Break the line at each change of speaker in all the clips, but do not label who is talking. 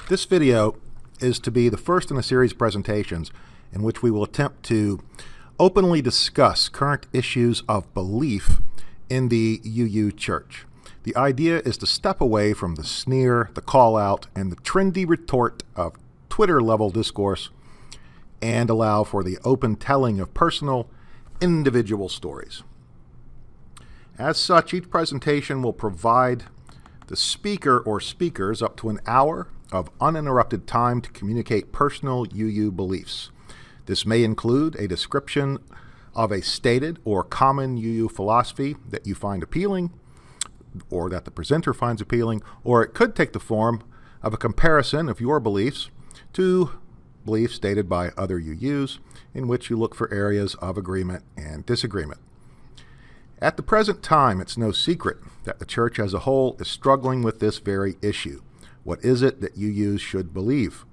This video is to be the first in a series of presentations in which we will attempt to openly discuss current issues of belief in the UU Church. The idea is to step away from the sneer, the call-out, and the trendy retort of Twitter-level discourse and allow for the open telling of personal, individual stories. As such, each presentation will provide the speaker or speakers up to an hour of uninterrupted time to communicate personal UU beliefs. This may include a description of a stated or common UU philosophy that you find appealing, or that the presenter finds appealing, or it could take the form of a comparison of your beliefs to beliefs stated by other UUs, in which you look for areas of agreement and disagreement. At the present time, it's no secret that the church as a whole is struggling with this very issue. What is it that UUs should believe?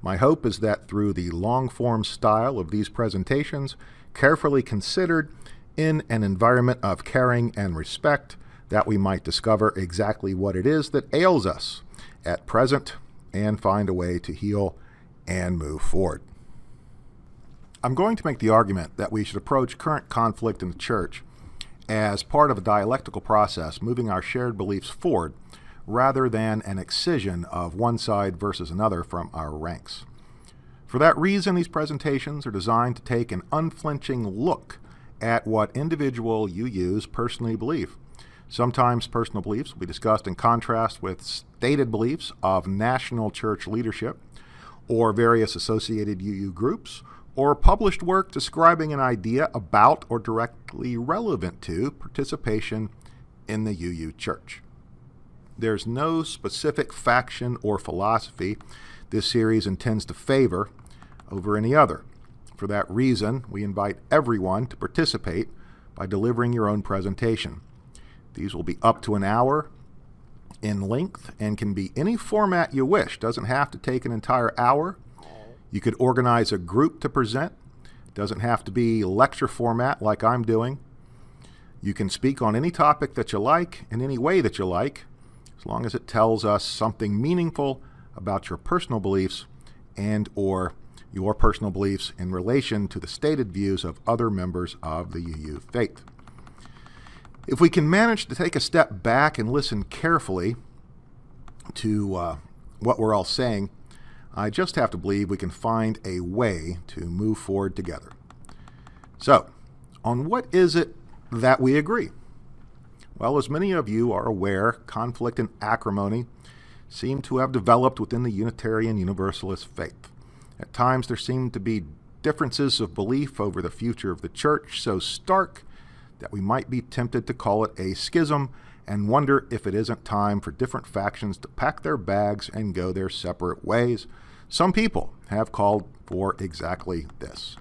My hope is that through the long-form style of these presentations, carefully considered in an environment of caring and respect, that we might discover exactly what it is that ails us at present and find a way to heal and move forward. I'm going to make the argument that we should approach current conflict in the church as part of a dialectical process, moving our shared beliefs forward, rather than an excision of one side versus another from our ranks. For that reason, these presentations are designed to take an unflinching look at what individual UUs personally believe. Sometimes personal beliefs will be discussed in contrast with stated beliefs of national church leadership or various associated UU groups, or published work describing an idea about or directly relevant to participation in the UU Church. There's no specific faction or philosophy this series intends to favor over any other. For that reason, we invite everyone to participate by delivering your own presentation. These will be up to an hour in length and can be any format you wish. Doesn't have to take an entire hour. You could organize a group to present. Doesn't have to be lecture format like I'm doing. You can speak on any topic that you like in any way that you like, as long as it tells us something meaningful about your personal beliefs and or your personal beliefs in relation to the stated views of other members of the UU faith. If we can manage to take a step back and listen carefully to what we're all saying, I just have to believe we can find a way to move forward together. So, on what is it that we agree? Well, as many of you are aware, conflict and acrimony seem to have developed within the Unitarian Universalist faith. At times there seem to be differences of belief over the future of the church so stark that we might be tempted to call it a schism and wonder if it isn't time for different factions to pack their bags and go their separate ways. Some people have called for exactly this.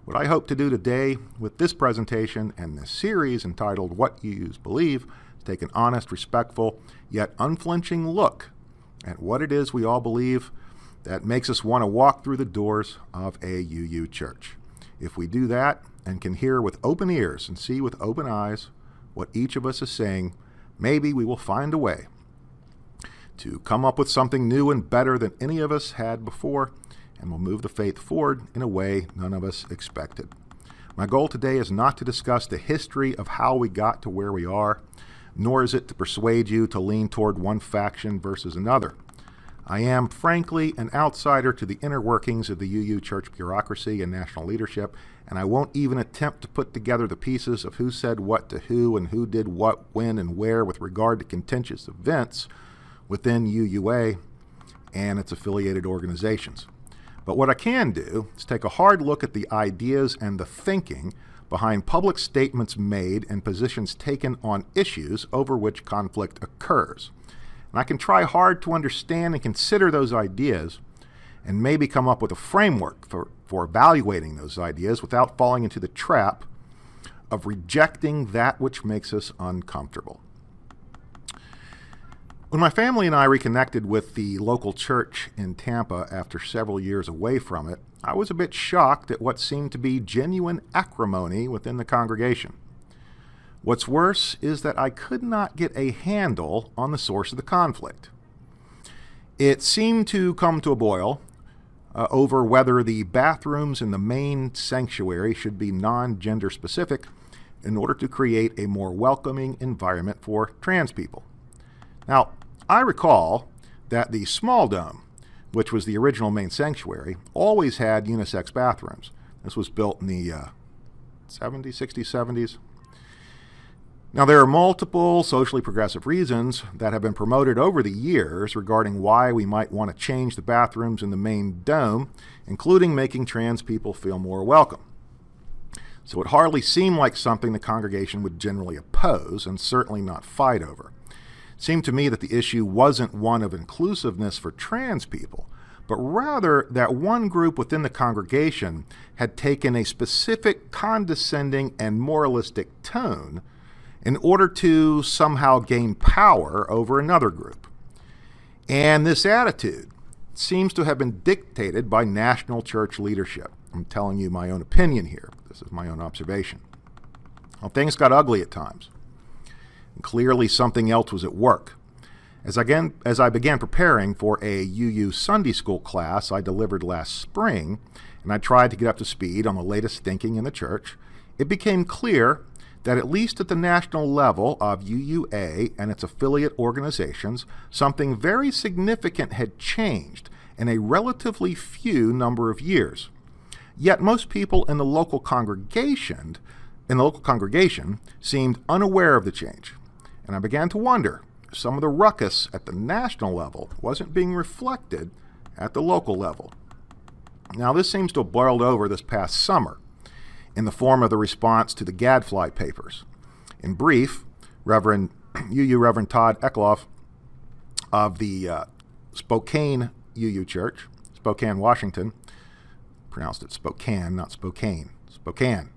What I hope to do today with this presentation and this series entitled What UUs Believe is take an honest, respectful, yet unflinching look at what it is we all believe that makes us want to walk through the doors of a UU church. If we do that and can hear with open ears and see with open eyes what each of us is saying, maybe we will find a way to come up with something new and better than any of us had before, and will move the faith forward in a way none of us expected. My goal today is not to discuss the history of how we got to where we are, nor is it to persuade you to lean toward one faction versus another. I am, frankly, an outsider to the inner workings of the UU church bureaucracy and national leadership, and I won't even attempt to put together the pieces of who said what to who and who did what, when, and where with regard to contentious events within UUA and its affiliated organizations. But what I can do is take a hard look at the ideas and the thinking behind public statements made and positions taken on issues over which conflict occurs. And I can try hard to understand and consider those ideas and maybe come up with a framework for evaluating those ideas without falling into the trap of rejecting that which makes us uncomfortable. When my family and I reconnected with the local church in Tampa after several years away from it, I was a bit shocked at what seemed to be genuine acrimony within the congregation. What's worse is that I could not get a handle on the source of the conflict. It seemed to come to a boil over whether the bathrooms in the main sanctuary should be non-gender specific in order to create a more welcoming environment for trans people. Now, I recall that the small dome, which was the original main sanctuary, always had unisex bathrooms. This was built in the 70s, 60s, 70s. Now, there are multiple socially progressive reasons that have been promoted over the years regarding why we might want to change the bathrooms in the main dome, including making trans people feel more welcome. So it hardly seemed like something the congregation would generally oppose and certainly not fight over. It seemed to me that the issue wasn't one of inclusiveness for trans people, but rather that one group within the congregation had taken a specific condescending and moralistic tone in order to somehow gain power over another group. And this attitude seems to have been dictated by national church leadership. I'm telling you my own opinion here. This is my own observation. Well, things got ugly at times. And clearly something else was at work. As I began preparing for a UU Sunday school class I delivered last spring, and I tried to get up to speed on the latest thinking in the church, it became clear that at least at the national level of UUA and its affiliate organizations, something very significant had changed in a relatively few number of years. Yet most people in the local congregation seemed unaware of the change, and I began to wonder if some of the ruckus at the national level wasn't being reflected at the local level. Now, this seems to have boiled over this past summer in the form of the response to the Gadfly papers. In brief, Reverend Todd Eckloff of the Spokane UU Church, Spokane, Washington, pronounced it Spokane, not Spokane, Spokane.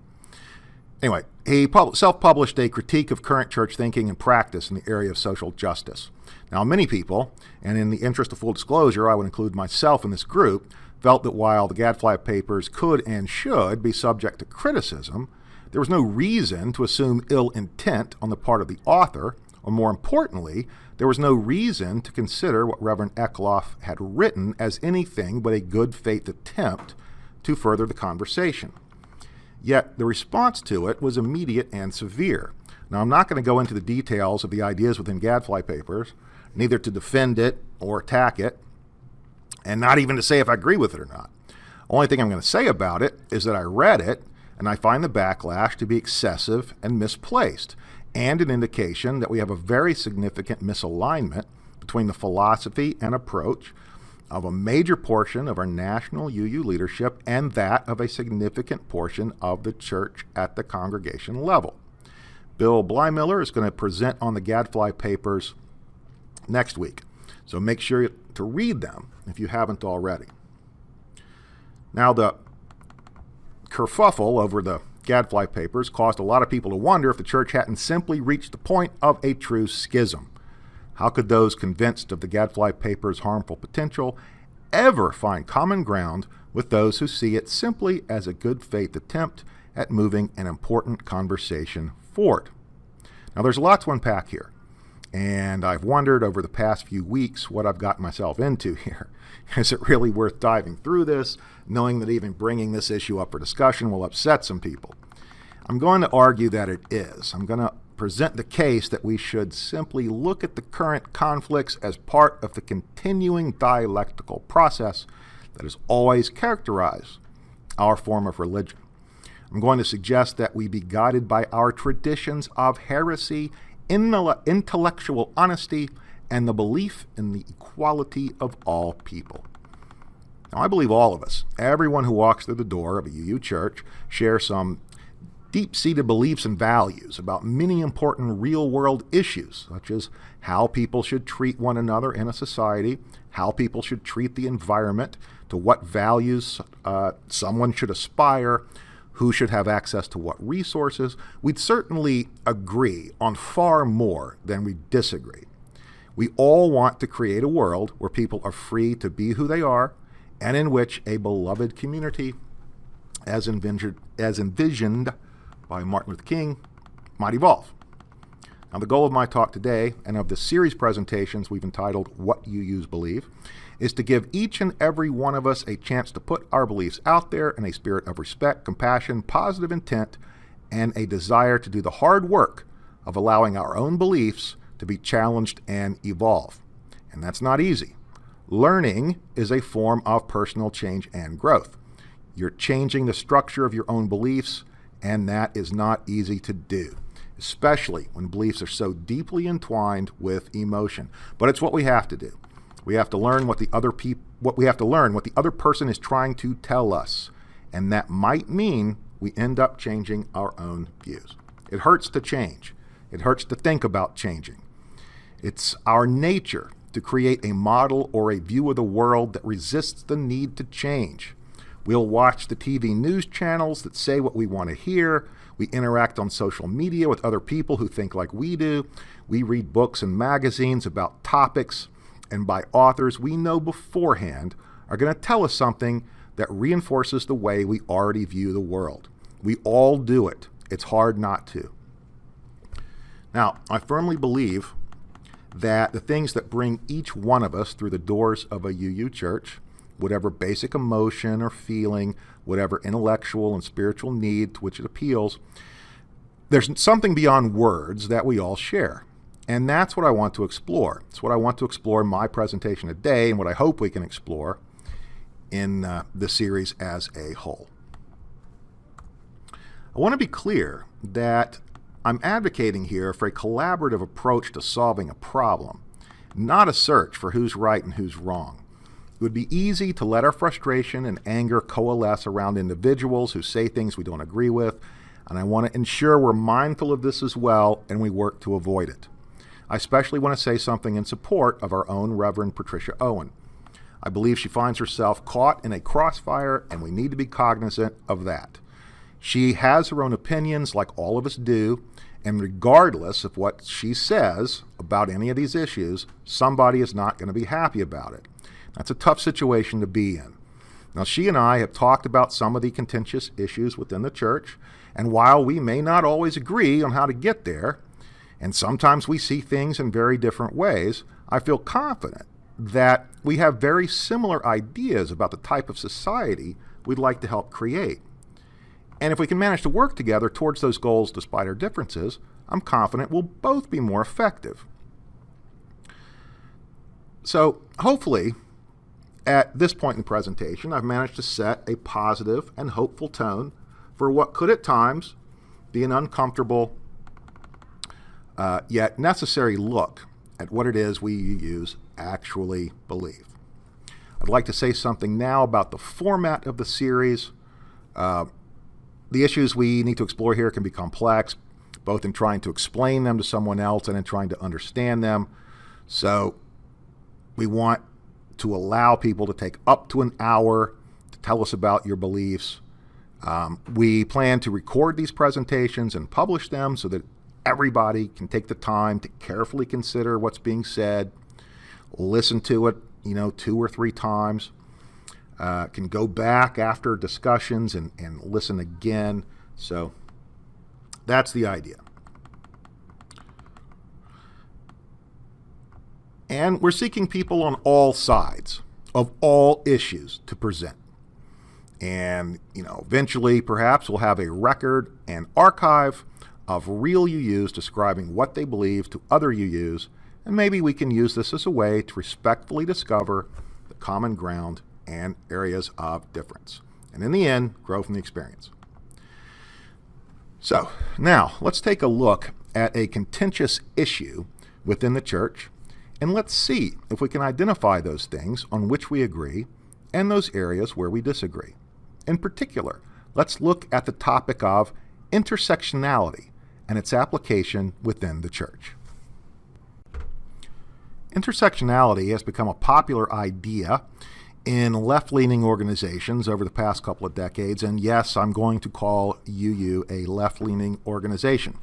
Anyway, he self-published a critique of current church thinking and practice in the area of social justice. Now, many people, and in the interest of full disclosure, I would include myself in this group, felt that while the Gadfly papers could and should be subject to criticism, there was no reason to assume ill intent on the part of the author, or more importantly, there was no reason to consider what Reverend Eckloff had written as anything but a good faith attempt to further the conversation. Yet the response to it was immediate and severe. Now, I'm not going to go into the details of the ideas within Gadfly papers, neither to defend it or attack it, and not even to say if I agree with it or not. Only thing I'm going to say about it is that I read it, and I find the backlash to be excessive and misplaced, and an indication that we have a very significant misalignment between the philosophy and approach of a major portion of our national UU leadership and that of a significant portion of the church at the congregation level. Bill Blymiller is going to present on the Gadfly papers next week, so make sure to read them if you haven't already. Now, the kerfuffle over the Gadfly papers caused a lot of people to wonder if the church hadn't simply reached the point of a true schism. How could those convinced of the Gadfly papers' harmful potential ever find common ground with those who see it simply as a good faith attempt at moving an important conversation forward? Now, there's a lot to unpack here, and I've wondered over the past few weeks what I've gotten myself into here. Is it really worth diving through this, knowing that even bringing this issue up for discussion will upset some people? I'm going to argue that it is. I'm going to present the case that we should simply look at the current conflicts as part of the continuing dialectical process that has always characterized our form of religion. I'm going to suggest that we be guided by our traditions of heresy, intellectual honesty, and the belief in the equality of all people. Now, I believe all of us, everyone who walks through the door of a UU church, share some deep-seated beliefs and values about many important real-world issues, such as how people should treat one another in a society, how people should treat the environment, to what values someone should aspire, who should have access to what resources. We'd certainly agree on far more than we disagree. We all want to create a world where people are free to be who they are, and in which a beloved community, as envisioned by Martin Luther King, might evolve. Now, the goal of my talk today and of the series presentations we've entitled What UUs Believe is to give each and every one of us a chance to put our beliefs out there in a spirit of respect, compassion, positive intent, and a desire to do the hard work of allowing our own beliefs to be challenged and evolve. And that's not easy. Learning is a form of personal change and growth. You're changing the structure of your own beliefs, and that is not easy to do, especially when beliefs are so deeply entwined with emotion. But it's what we have to do. We have to learn what the other person is trying to tell us, and that might mean we end up changing our own views. It hurts to change. It hurts to think about changing. It's our nature to create a model or a view of the world that resists the need to change. We'll watch the TV news channels that say what we want to hear. We interact on social media with other people who think like we do. We read books and magazines about topics and by authors we know beforehand are going to tell us something that reinforces the way we already view the world. We all do it. It's hard not to. Now, I firmly believe that the things that bring each one of us through the doors of a UU church, whatever basic emotion or feeling, whatever intellectual and spiritual need to which it appeals, there's something beyond words that we all share. And that's what I want to explore. It's what I want to explore in my presentation today and what I hope we can explore in the series as a whole. I want to be clear that I'm advocating here for a collaborative approach to solving a problem, not a search for who's right and who's wrong. It would be easy to let our frustration and anger coalesce around individuals who say things we don't agree with, and I want to ensure we're mindful of this as well and we work to avoid it. I especially want to say something in support of our own Reverend Patricia Owen. I believe she finds herself caught in a crossfire, and we need to be cognizant of that. She has her own opinions like all of us do, and regardless of what she says about any of these issues, somebody is not going to be happy about it. That's a tough situation to be in. Now, she and I have talked about some of the contentious issues within the church, and while we may not always agree on how to get there, and sometimes we see things in very different ways, I feel confident that we have very similar ideas about the type of society we'd like to help create. And if we can manage to work together towards those goals despite our differences, I'm confident we'll both be more effective. So hopefully, at this point in the presentation, I've managed to set a positive and hopeful tone for what could at times be an uncomfortable yet necessary look at what it is we UUs actually believe. I'd like to say something now about the format of the series. The issues we need to explore here can be complex, both in trying to explain them to someone else and in trying to understand them. So we want to allow people to take up to an hour to tell us about your beliefs. We plan to record these presentations and publish them so that everybody can take the time to carefully consider what's being said, listen to it, 2 or 3 times, can go back after discussions and listen again. So that's the idea. And we're seeking people on all sides of all issues to present. And, eventually perhaps we'll have a record and archive of real UUs describing what they believe to other UUs, and maybe we can use this as a way to respectfully discover the common ground and areas of difference, and in the end, grow from the experience. So now let's take a look at a contentious issue within the church, and let's see if we can identify those things on which we agree and those areas where we disagree. In particular, let's look at the topic of intersectionality and its application within the church. Intersectionality has become a popular idea in left-leaning organizations over the past couple of decades, and yes, I'm going to call UU a left-leaning organization.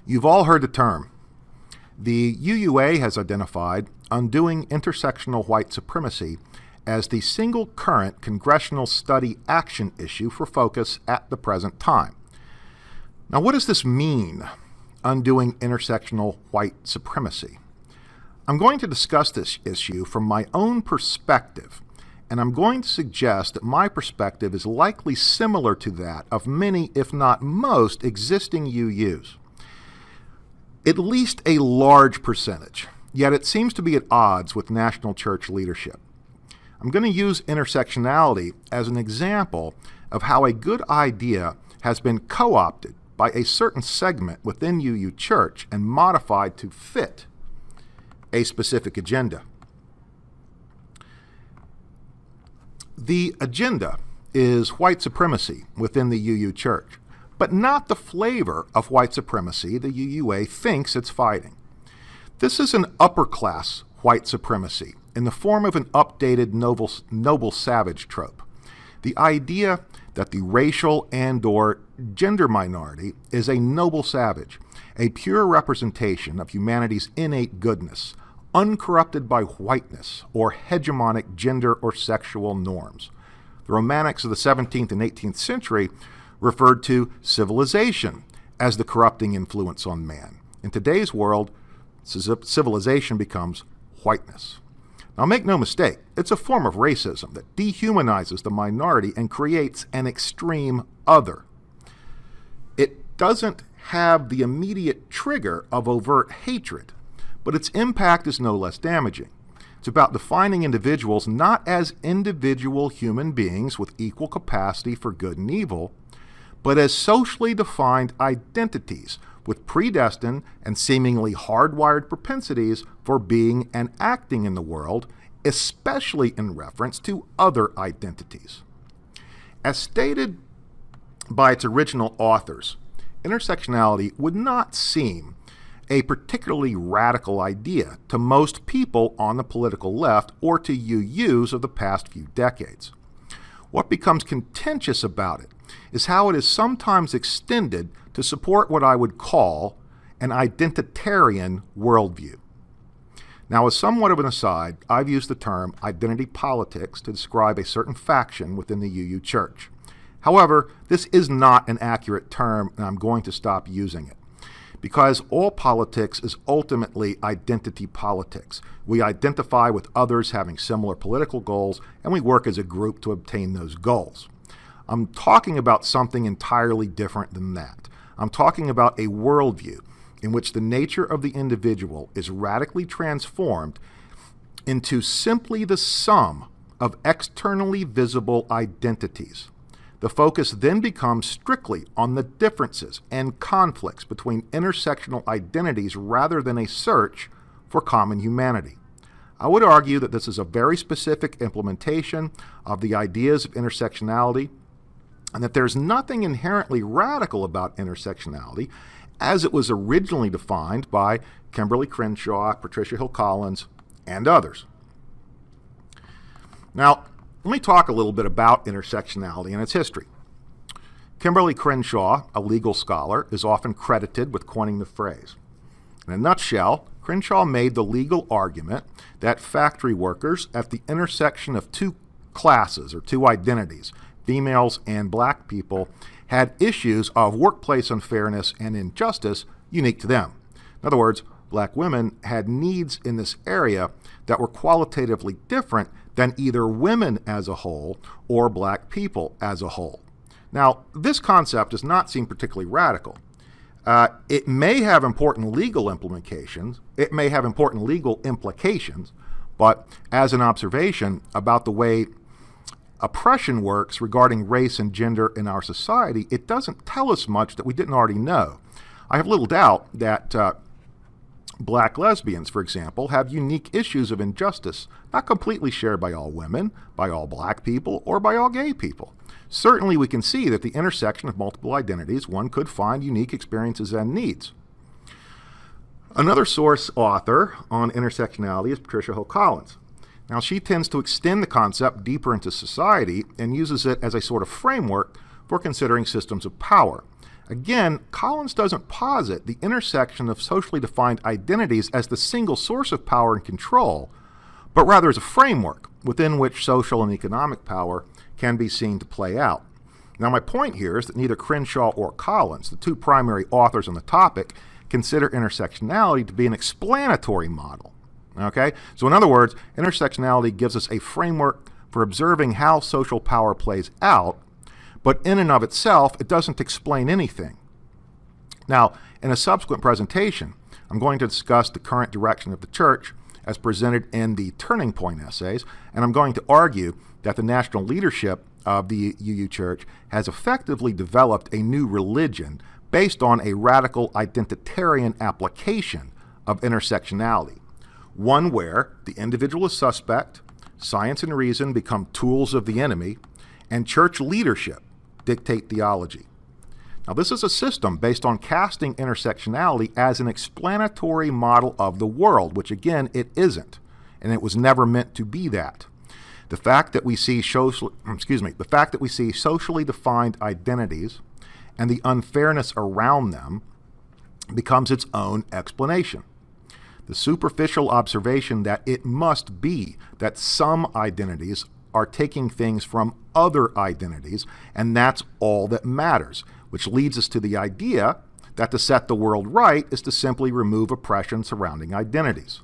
You've all heard the term. The UUA has identified undoing intersectional white supremacy as the single current congressional study action issue for focus at the present time. Now, what does this mean? Undoing Intersectional White Supremacy. I'm going to discuss this issue from my own perspective, and I'm going to suggest that my perspective is likely similar to that of many, if not most, existing UUs. At least a large percentage, yet it seems to be at odds with national church leadership. I'm going to use intersectionality as an example of how a good idea has been co-opted by a certain segment within UU Church and modified to fit a specific agenda. The agenda is white supremacy within the UU Church, but not the flavor of white supremacy the UUA thinks it's fighting. This is an upper-class white supremacy in the form of an updated noble savage trope. The idea that the racial and/or gender minority is a noble savage, a pure representation of humanity's innate goodness, uncorrupted by whiteness or hegemonic gender or sexual norms. The Romantics of the 17th and 18th century referred to civilization as the corrupting influence on man. In today's world, civilization becomes whiteness. Now, make no mistake, it's a form of racism that dehumanizes the minority and creates an extreme other. It doesn't have the immediate trigger of overt hatred, but its impact is no less damaging. It's about defining individuals not as individual human beings with equal capacity for good and evil, but as socially defined identities with predestined and seemingly hardwired propensities for being and acting in the world, especially in reference to other identities. As stated by its original authors, intersectionality would not seem a particularly radical idea to most people on the political left or to UUs of the past few decades. What becomes contentious about it is how it is sometimes extended to support what I would call an identitarian worldview. Now, as somewhat of an aside, I've used the term identity politics to describe a certain faction within the UU Church. However, this is not an accurate term, and I'm going to stop using it, because all politics is ultimately identity politics. We identify with others having similar political goals, and we work as a group to obtain those goals. I'm talking about something entirely different than that. I'm talking about a worldview in which the nature of the individual is radically transformed into simply the sum of externally visible identities. The focus then becomes strictly on the differences and conflicts between intersectional identities rather than a search for common humanity. I would argue that this is a very specific implementation of the ideas of intersectionality, and that there's nothing inherently radical about intersectionality as it was originally defined by Kimberly Crenshaw, Patricia Hill Collins, and others. Now, let me talk a little bit about intersectionality and its history. Kimberly Crenshaw, a legal scholar, is often credited with coining the phrase. In a nutshell, Crenshaw made the legal argument that factory workers at the intersection of two classes or two identities, females and black people, had issues of workplace unfairness and injustice unique to them. In other words, black women had needs in this area that were qualitatively different than either women as a whole or black people as a whole. Now, this concept does not seem particularly radical. It may have important legal implications, but as an observation about the way oppression works regarding race and gender in our society, it doesn't tell us much that we didn't already know. I have little doubt that black lesbians, for example, have unique issues of injustice, not completely shared by all women, by all black people, or by all gay people. Certainly we can see that the intersection of multiple identities, one could find unique experiences and needs. Another source author on intersectionality is Patricia Hill Collins. Now, she tends to extend the concept deeper into society and uses it as a sort of framework for considering systems of power. Again, Collins doesn't posit the intersection of socially defined identities as the single source of power and control, but rather as a framework within which social and economic power can be seen to play out. Now, my point here is that neither Crenshaw or Collins, the two primary authors on the topic, consider intersectionality to be an explanatory model. Okay? So in other words, intersectionality gives us a framework for observing how social power plays out, but in and of itself, it doesn't explain anything. Now, in a subsequent presentation, I'm going to discuss the current direction of the church as presented in the Turning Point essays, and I'm going to argue that the national leadership of the UU Church has effectively developed a new religion based on a radical identitarian application of intersectionality, one where the individual is suspect, science and reason become tools of the enemy, and church leadership dictate theology. Now, this is a system based on casting intersectionality as an explanatory model of the world, which again, it isn't, and it was never meant to be that. The fact that we see socially defined identities and the unfairness around them becomes its own explanation. The superficial observation that it must be that some identities are taking things from other identities, and that's all that matters, which leads us to the idea that to set the world right is to simply remove oppression surrounding identities.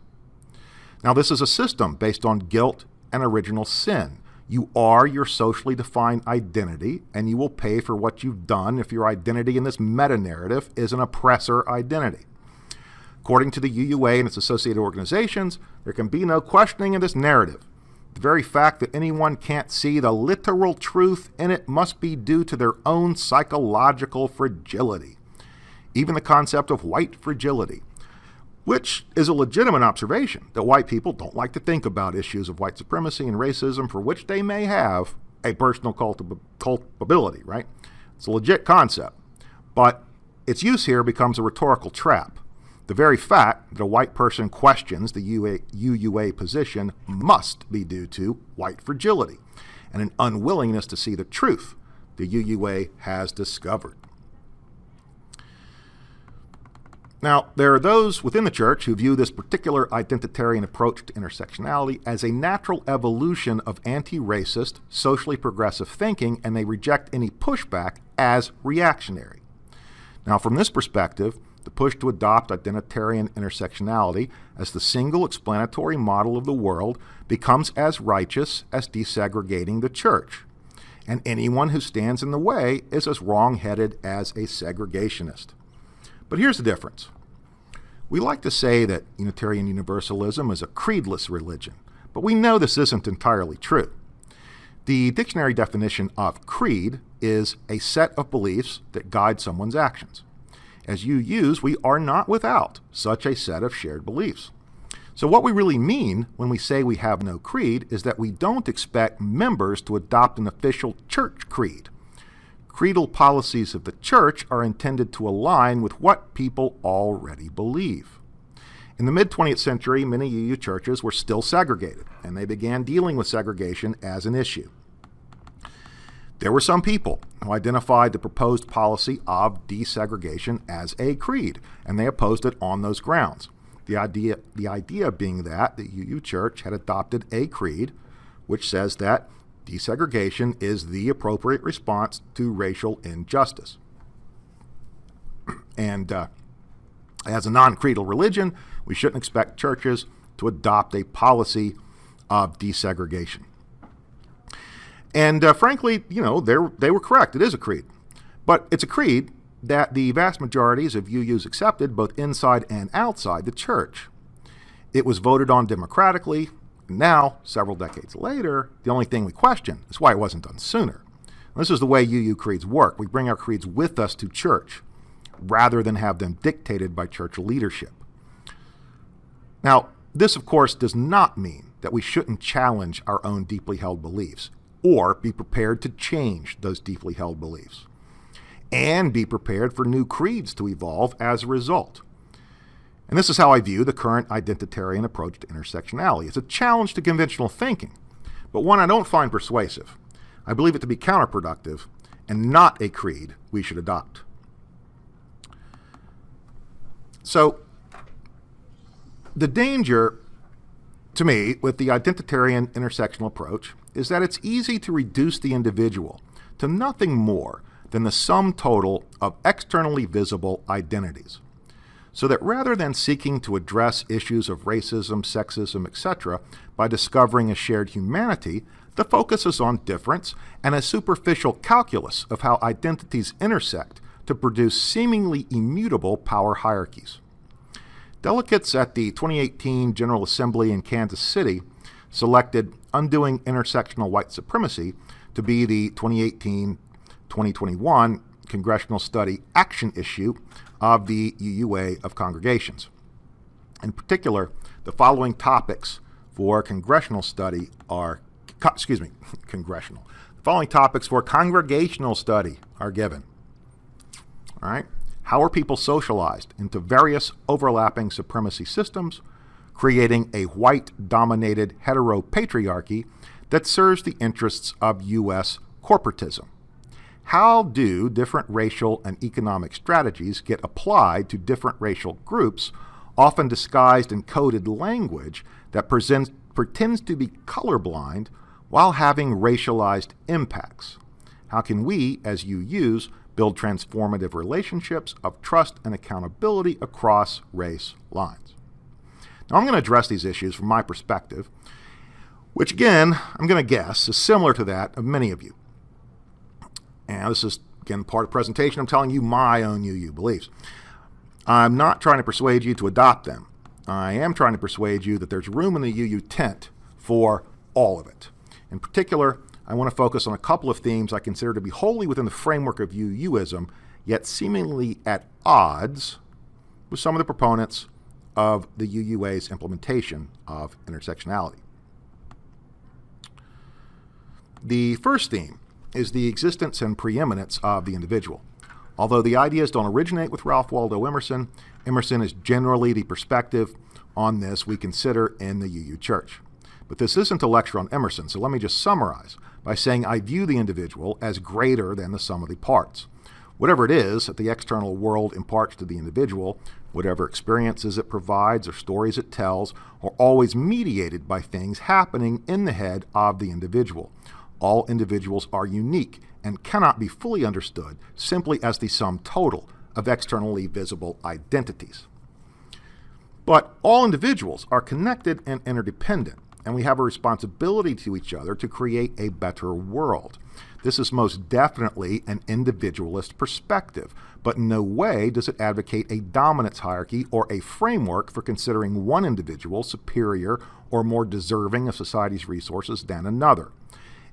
Now, this is a system based on guilt and original sin. You are your socially defined identity, and you will pay for what you've done if your identity in this meta-narrative is an oppressor identity. According to the UUA and its associated organizations, there can be no questioning of this narrative. The very fact that anyone can't see the literal truth in it must be due to their own psychological fragility. Even the concept of white fragility, which is a legitimate observation that white people don't like to think about issues of white supremacy and racism for which they may have a personal culpability, right? It's a legit concept, but its use here becomes a rhetorical trap. The very fact that a white person questions the UUA position must be due to white fragility and an unwillingness to see the truth the UUA has discovered. Now, there are those within the church who view this particular identitarian approach to intersectionality as a natural evolution of anti-racist, socially progressive thinking, and they reject any pushback as reactionary. Now, from this perspective, the push to adopt identitarian intersectionality as the single explanatory model of the world becomes as righteous as desegregating the church, and anyone who stands in the way is as wrong-headed as a segregationist. But here's the difference. We like to say that Unitarian Universalism is a creedless religion, but we know this isn't entirely true. The dictionary definition of creed is a set of beliefs that guide someone's actions. As UUs, we are not without such a set of shared beliefs. So what we really mean when we say we have no creed is that we don't expect members to adopt an official church creed. Creedal policies of the church are intended to align with what people already believe. In the mid-20th century, many UU churches were still segregated, and they began dealing with segregation as an issue. There were some people who identified the proposed policy of desegregation as a creed, and they opposed it on those grounds. The idea being that the UU Church had adopted a creed which says that desegregation is the appropriate response to racial injustice. And as a non-creedal religion, we shouldn't expect churches to adopt a policy of desegregation. And frankly, they were correct. It is a creed. But it's a creed that the vast majorities of UUs accepted both inside and outside the church. It was voted on democratically. Now, several decades later, the only thing we question is why it wasn't done sooner. This is the way UU creeds work. We bring our creeds with us to church rather than have them dictated by church leadership. Now, this, of course, does not mean that we shouldn't challenge our own deeply held beliefs or be prepared to change those deeply held beliefs and be prepared for new creeds to evolve as a result. And this is how I view the current identitarian approach to intersectionality. It's a challenge to conventional thinking, but one I don't find persuasive. I believe it to be counterproductive and not a creed we should adopt. So, the danger, to me, with the identitarian intersectional approach is that it's easy to reduce the individual to nothing more than the sum total of externally visible identities. so that rather than seeking to address issues of racism, sexism, etc., by discovering a shared humanity, the focus is on difference and a superficial calculus of how identities intersect to produce seemingly immutable power hierarchies. Delegates at the 2018 General Assembly in Kansas City selected Undoing Intersectional White Supremacy to be the 2018-2021 Congressional Study Action issue of the UUA of Congregations. In particular, the following topics for congressional study are, The following topics for congregational study are given. All right. How are people socialized into various overlapping supremacy systems, creating a white-dominated heteropatriarchy that serves the interests of U.S. corporatism? How do different racial and economic strategies get applied to different racial groups, often disguised in coded language that pretends to be colorblind while having racialized impacts? How can we, as UUs, build transformative relationships of trust and accountability across race lines? Now, I'm going to address these issues from my perspective, which again, I'm going to guess, is similar to that of many of you. And this is, again, part of the presentation. I'm telling you my own UU beliefs. I'm not trying to persuade you to adopt them. I am trying to persuade you that there's room in the UU tent for all of it. In particular, I want to focus on a couple of themes I consider to be wholly within the framework of UUism, yet seemingly at odds with some of the proponents of the UUA's implementation of intersectionality. The first theme is the existence and preeminence of the individual. Although the ideas don't originate with Ralph Waldo Emerson, Emerson is generally the perspective on this we consider in the UU Church. But this isn't a lecture on Emerson, so let me just summarize by saying I view the individual as greater than the sum of the parts. Whatever it is that the external world imparts to the individual, whatever experiences it provides or stories it tells, are always mediated by things happening in the head of the individual. All individuals are unique and cannot be fully understood simply as the sum total of externally visible identities. But all individuals are connected and interdependent, and we have a responsibility to each other to create a better world. This is most definitely an individualist perspective, but in no way does it advocate a dominance hierarchy or a framework for considering one individual superior or more deserving of society's resources than another.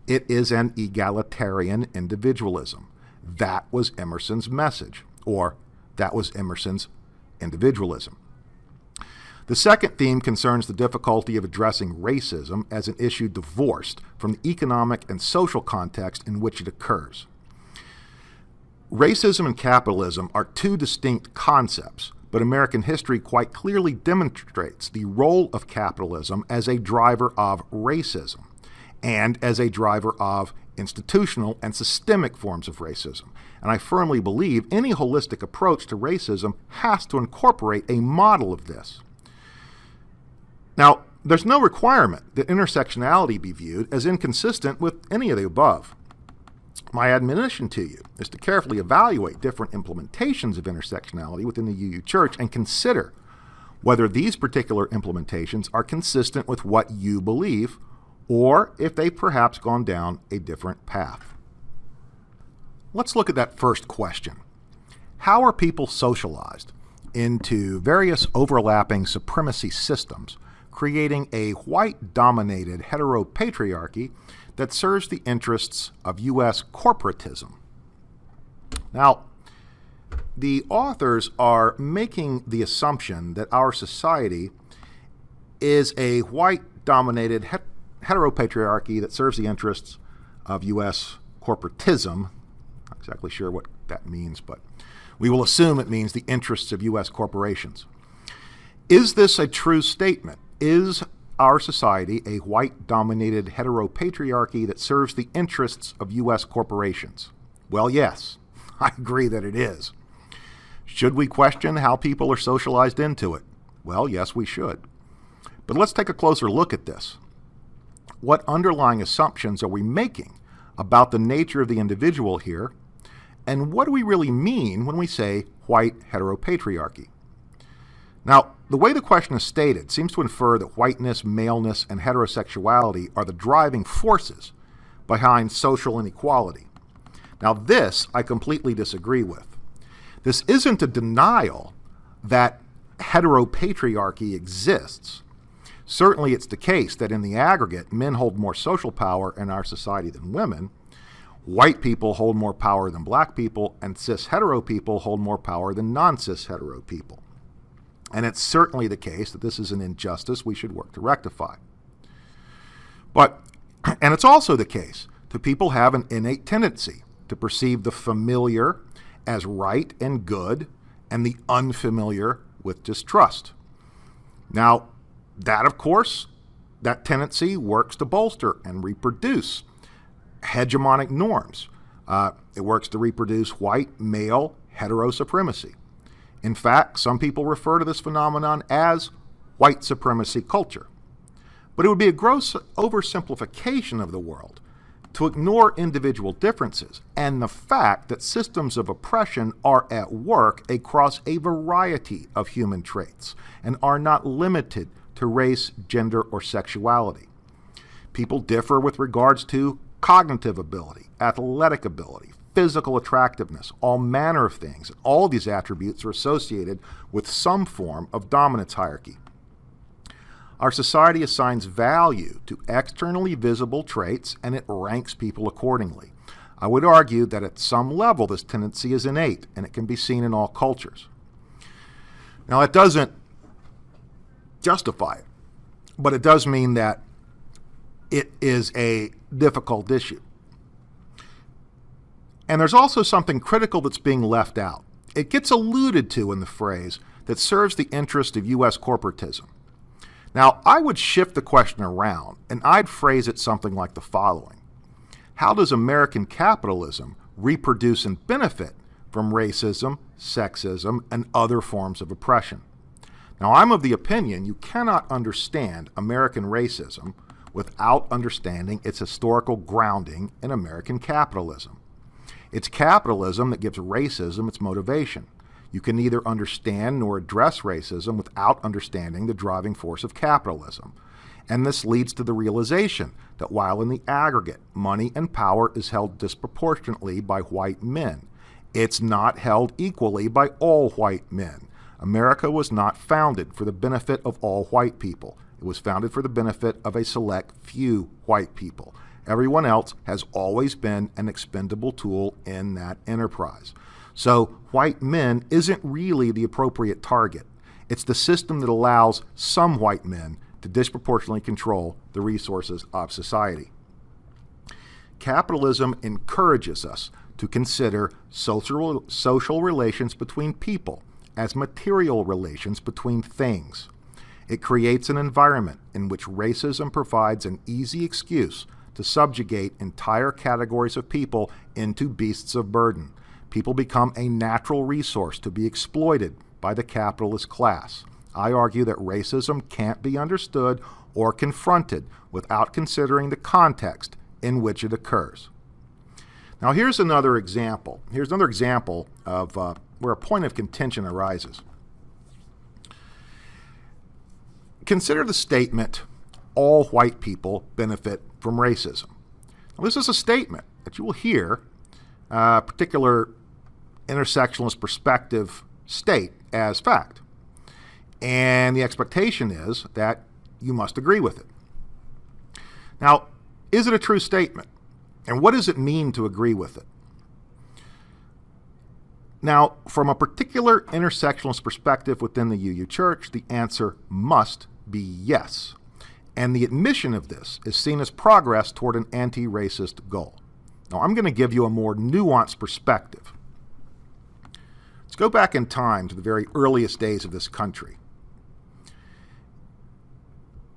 It is an egalitarian individualism. That was Emerson's message, or that was Emerson's individualism. The second theme concerns the difficulty of addressing racism as an issue divorced from the economic and social context in which it occurs. Racism and capitalism are two distinct concepts, but American history quite clearly demonstrates the role of capitalism as a driver of racism and as a driver of institutional and systemic forms of racism. And I firmly believe any holistic approach to racism has to incorporate a model of this. Now, there's no requirement that intersectionality be viewed as inconsistent with any of the above. My admonition to you is to carefully evaluate different implementations of intersectionality within the UU Church and consider whether these particular implementations are consistent with what you believe, or if they've perhaps gone down a different path. Let's look at that first question. How are people socialized into various overlapping supremacy systems, creating a white-dominated heteropatriarchy that serves the interests of U.S. corporatism? Now, the authors are making the assumption that our society is a white-dominated heteropatriarchy that serves the interests of U.S. corporatism. Not exactly sure what that means, but we will assume it means the interests of U.S. corporations. Is this a true statement? Is our society a white-dominated heteropatriarchy that serves the interests of U.S. corporations? Well, yes, I agree that it is. Should we question how people are socialized into it? Well, yes, we should. But let's take a closer look at this. What underlying assumptions are we making about the nature of the individual here, and what do we really mean when we say white heteropatriarchy? Now, the way the question is stated seems to infer that whiteness, maleness, and heterosexuality are the driving forces behind social inequality. Now, this I completely disagree with. This isn't a denial that heteropatriarchy exists. Certainly, it's the case that in the aggregate, men hold more social power in our society than women. White people hold more power than black people, and cis-hetero people hold more power than non-cis-hetero people. And it's certainly the case that this is an injustice we should work to rectify. And it's also the case that people have an innate tendency to perceive the familiar as right and good, and the unfamiliar with distrust. Now, that, of course, that tendency works to bolster and reproduce hegemonic norms. It works to reproduce white, male, heterosupremacy. In fact, some people refer to this phenomenon as white supremacy culture. But it would be a gross oversimplification of the world to ignore individual differences and the fact that systems of oppression are at work across a variety of human traits and are not limited to race, gender, or sexuality. People differ with regards to cognitive ability, athletic ability, physical attractiveness, all manner of things. All these attributes are associated with some form of dominance hierarchy. Our society assigns value to externally visible traits, and it ranks people accordingly. I would argue that at some level this tendency is innate, and it can be seen in all cultures. Now, it doesn't justify it, but it does mean that it is a difficult issue. And there's also something critical that's being left out. It gets alluded to in the phrase that serves the interest of U.S. corporatism. Now, I would shift the question around, and I'd phrase it something like the following. How does American capitalism reproduce and benefit from racism, sexism, and other forms of oppression? Now, I'm of the opinion you cannot understand American racism without understanding its historical grounding in American capitalism. It's capitalism that gives racism its motivation. You can neither understand nor address racism without understanding the driving force of capitalism. And this leads to the realization that while in the aggregate, money and power is held disproportionately by white men, it's not held equally by all white men. America was not founded for the benefit of all white people. It was founded for the benefit of a select few white people. Everyone else has always been an expendable tool in that enterprise. So white men isn't really the appropriate target. It's the system that allows some white men to disproportionately control the resources of society. Capitalism encourages us to consider social relations between people as material relations between things. It creates an environment in which racism provides an easy excuse to subjugate entire categories of people into beasts of burden. People become a natural resource to be exploited by the capitalist class. I argue that racism can't be understood or confronted without considering the context in which it occurs. Now, here's another example. Here's another example of where a point of contention arises. Consider the statement, all white people benefit from racism. Now, this is a statement that you will hear a particular intersectionalist perspective state as fact. And the expectation is that you must agree with it. Now, is it a true statement? And what does it mean to agree with it? Now, from a particular intersectionalist perspective within the UU Church, the answer must be yes. And the admission of this is seen as progress toward an anti-racist goal. Now, I'm going to give you a more nuanced perspective. Let's go back in time to the very earliest days of this country.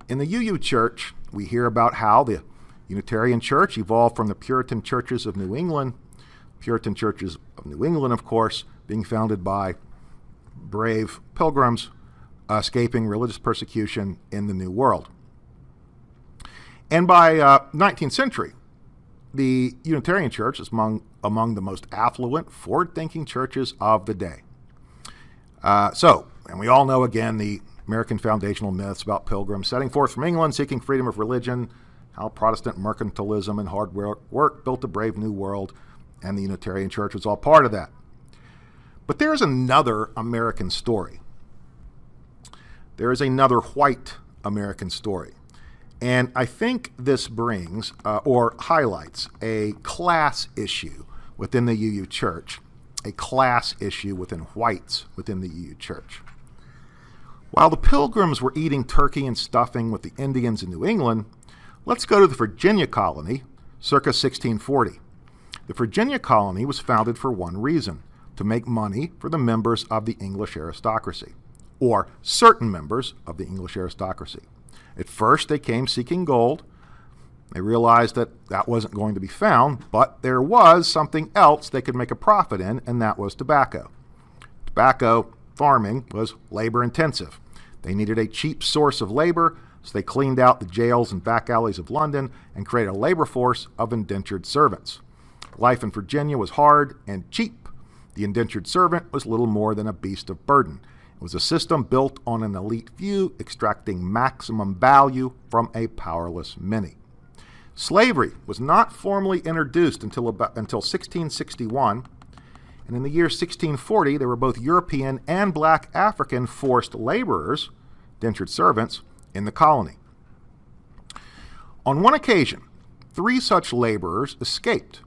In the UU Church, we hear about how the Unitarian Church evolved from the Puritan churches of New England. Puritan churches of New England, of course, being founded by brave pilgrims escaping religious persecution in the New World. And by 19th century, the Unitarian Church is among the most affluent, forward-thinking churches of the day. So, And we all know, again, the American foundational myths about pilgrims setting forth from England, seeking freedom of religion, how Protestant mercantilism and hard work built a brave new world, and the Unitarian Church was all part of that. But there's another American story. There is another white American story. And I think this brings or highlights a class issue within the UU Church, a class issue within whites within the UU Church. While the Pilgrims were eating turkey and stuffing with the Indians in New England, let's go to the Virginia colony, circa 1640. The Virginia colony was founded for one reason: to make money for the members of the English aristocracy, or certain members of the English aristocracy. At first, they came seeking gold. They realized that that wasn't going to be found, but there was something else they could make a profit in, and that was tobacco. Tobacco farming was labor intensive. They needed a cheap source of labor, so they cleaned out the jails and back alleys of London and created a labor force of indentured servants. Life in Virginia was hard and cheap. The indentured servant was little more than a beast of burden. It was a system built on an elite few extracting maximum value from a powerless many. Slavery was not formally introduced until 1661, and in the year 1640, there were both European and black African forced laborers, indentured servants, in the colony. On one occasion, 3 such laborers escaped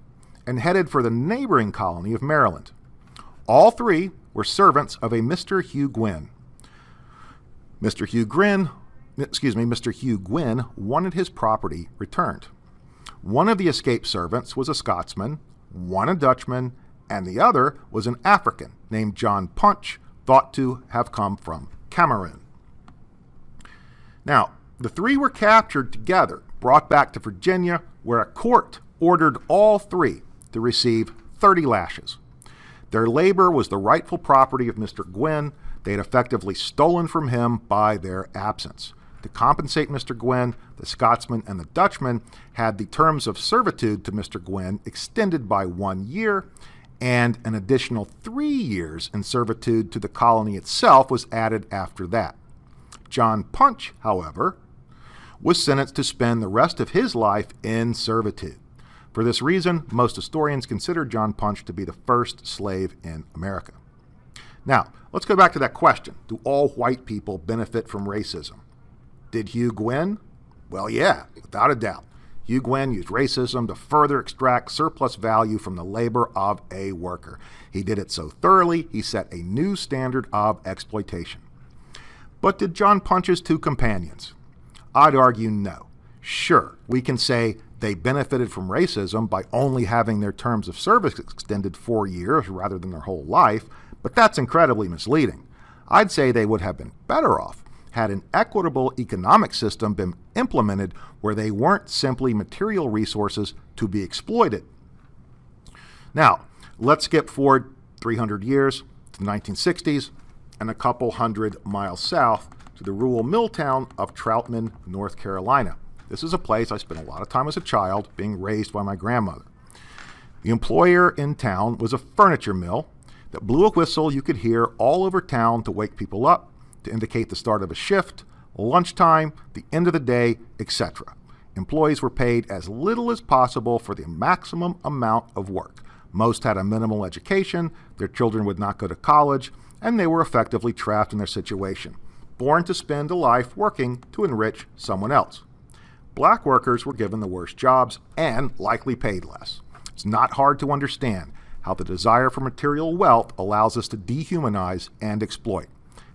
and headed for the neighboring colony of Maryland. All 3 were servants of a Mr. Hugh Gwynn. Mr. Hugh Gwynn wanted his property returned. One of the escaped servants was a Scotsman, one a Dutchman, and the other was an African named John Punch, thought to have come from Cameroon. Now, the 3 were captured together, brought back to Virginia, where a court ordered all 3 to receive 30 lashes. Their labor was the rightful property of Mr. Gwynn. They had effectively stolen from him by their absence. To compensate Mr. Gwynn, the Scotsman and the Dutchman had the terms of servitude to Mr. Gwynn extended by 1 year, and an additional 3 years in servitude to the colony itself was added after that. John Punch, however, was sentenced to spend the rest of his life in servitude. For this reason, most historians consider John Punch to be the first slave in America. Now, let's go back to that question. Do all white people benefit from racism? Did Hugh Gwynn? Well, yeah, without a doubt. Hugh Gwynn used racism to further extract surplus value from the labor of a worker. He did it so thoroughly, he set a new standard of exploitation. But did John Punch's 2 companions? I'd argue no. Sure, we can say they benefited from racism by only having their terms of service extended 4 years rather than their whole life, but that's incredibly misleading. I'd say they would have been better off had an equitable economic system been implemented where they weren't simply material resources to be exploited. Now, let's skip forward 300 years to the 1960s and a couple hundred miles south to the rural mill town of Troutman, North Carolina. This is a place I spent a lot of time as a child being raised by my grandmother. The employer in town was a furniture mill that blew a whistle you could hear all over town to wake people up, to indicate the start of a shift, lunchtime, the end of the day, etc. Employees were paid as little as possible for the maximum amount of work. Most had a minimal education, their children would not go to college, and they were effectively trapped in their situation, born to spend a life working to enrich someone else. Black workers were given the worst jobs and likely paid less. It's not hard to understand how the desire for material wealth allows us to dehumanize and exploit,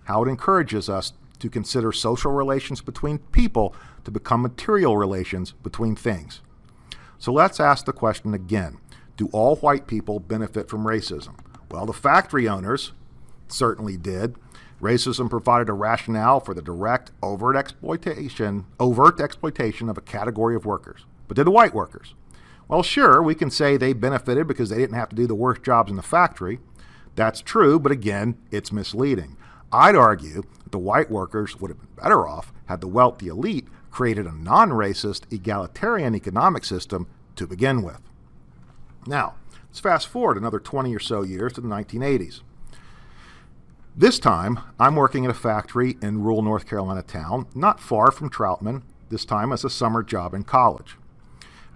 how it encourages us to consider social relations between people to become material relations between things. So let's ask the question again. Do all white people benefit from racism? Well, the factory owners certainly did. Racism provided a rationale for the direct, overt exploitation of a category of workers. But did the white workers? Well, sure, we can say they benefited because they didn't have to do the worst jobs in the factory. That's true, but again, it's misleading. I'd argue that the white workers would have been better off had the wealthy elite created a non-racist, egalitarian economic system to begin with. Now, let's fast forward another 20 or so years to the 1980s. This time, I'm working at a factory in rural North Carolina town, not far from Troutman, this time as a summer job in college.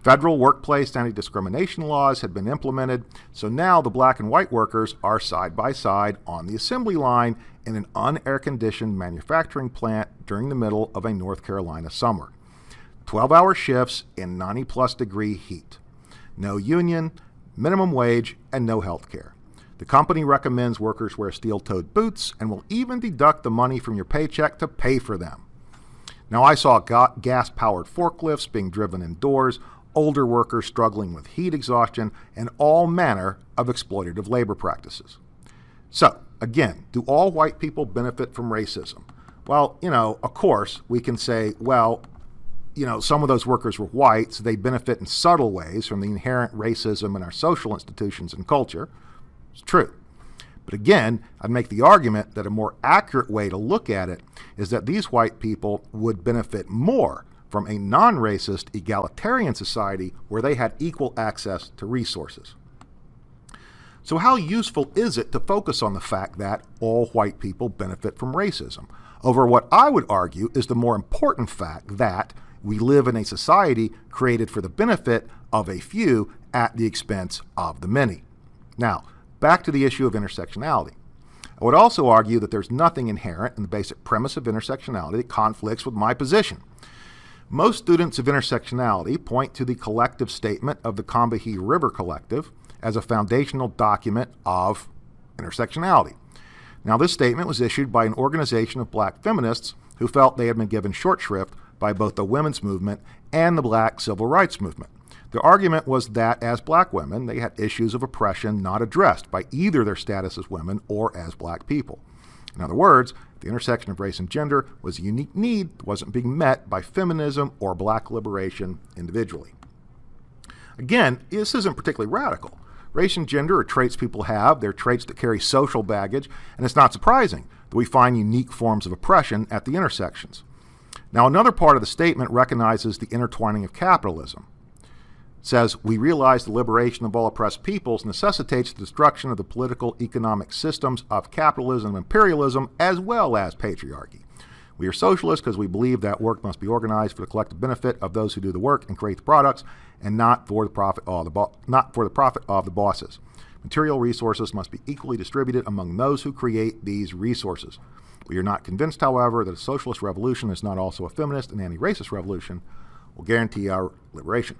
Federal workplace anti-discrimination laws had been implemented, so now the black and white workers are side by side on the assembly line in an unair-conditioned manufacturing plant during the middle of a North Carolina summer. 12-hour shifts in 90-plus degree heat. No union, minimum wage, and no health care. The company recommends workers wear steel-toed boots and will even deduct the money from your paycheck to pay for them. Now, I saw gas-powered forklifts being driven indoors, older workers struggling with heat exhaustion, and all manner of exploitative labor practices. So, again, do all white people benefit from racism? Well, of course, we can say, well, some of those workers were white, so they benefit in subtle ways from the inherent racism in our social institutions and culture. It's true. But again, I'd make the argument that a more accurate way to look at it is that these white people would benefit more from a non-racist, egalitarian society where they had equal access to resources. So how useful is it to focus on the fact that all white people benefit from racism over what I would argue is the more important fact that we live in a society created for the benefit of a few at the expense of the many? Now, back to the issue of intersectionality. I would also argue that there's nothing inherent in the basic premise of intersectionality that conflicts with my position. Most students of intersectionality point to the collective statement of the Combahee River Collective as a foundational document of intersectionality. Now, this statement was issued by an organization of black feminists who felt they had been given short shrift by both the women's movement and the black civil rights movement. The argument was that as black women, they had issues of oppression not addressed by either their status as women or as black people. In other words, the intersection of race and gender was a unique need that wasn't being met by feminism or black liberation individually. Again, this isn't particularly radical. Race and gender are traits people have. They're traits that carry social baggage, and it's not surprising that we find unique forms of oppression at the intersections. Now, another part of the statement recognizes the intertwining of capitalism. It says, we realize the liberation of all oppressed peoples necessitates the destruction of the political economic systems of capitalism and imperialism as well as patriarchy. We are socialists because we believe that work must be organized for the collective benefit of those who do the work and create the products and not for the profit of the bosses. Material resources must be equally distributed among those who create these resources. We are not convinced, however, that a socialist revolution is not also a feminist and anti-racist revolution will guarantee our liberation.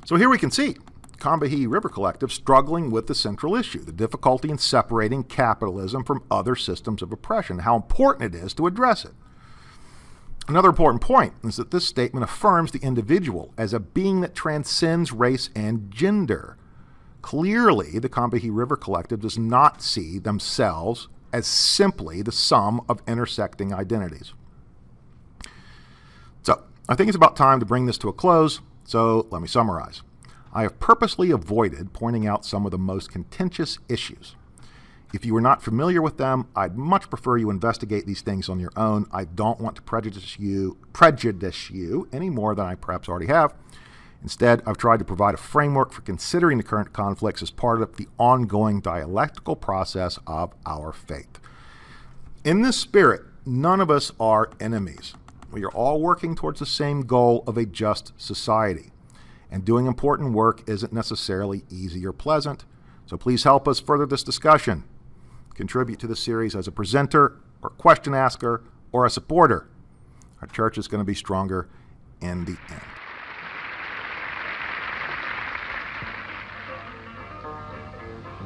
So here we can see Combahee River Collective struggling with the central issue, the difficulty in separating capitalism from other systems of oppression, how important it is to address it. Another important point is that this statement affirms the individual as a being that transcends race and gender. Clearly, the Combahee River Collective does not see themselves as simply the sum of intersecting identities. So, I think it's about time to bring this to a close. So let me summarize. I have purposely avoided pointing out some of the most contentious issues. If you are not familiar with them, I'd much prefer you investigate these things on your own. I don't want to prejudice you any more than I perhaps already have. Instead, I've tried to provide a framework for considering the current conflicts as part of the ongoing dialectical process of our faith. In this spirit, none of us are enemies. We are all working towards the same goal of a just society. And doing important work isn't necessarily easy or pleasant. So please help us further this discussion. Contribute to the series as a presenter or question asker or a supporter. Our church is going to be stronger in the end.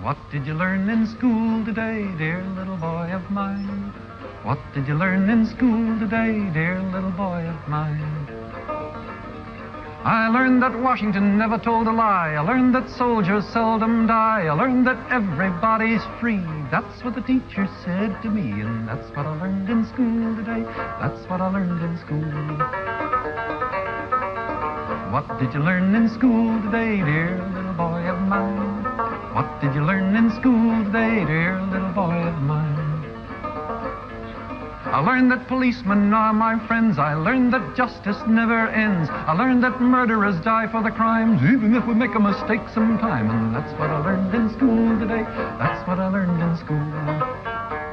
What did you learn in school today, dear little boy of mine? What did you learn in school today, dear little boy of mine? I learned that Washington never told a lie. I learned that soldiers seldom die. I learned that everybody's free. That's what the teacher said to me, and that's what I learned in school today. That's what I learned in school. What did you learn in school today, dear little boy of mine? What did you learn in school today, dear little boy of mine? I learned that policemen are my friends. I learned that justice never ends. I learned that murderers die for the crimes, even if we make a mistake sometime. And that's what I learned in school today. That's what I learned in school.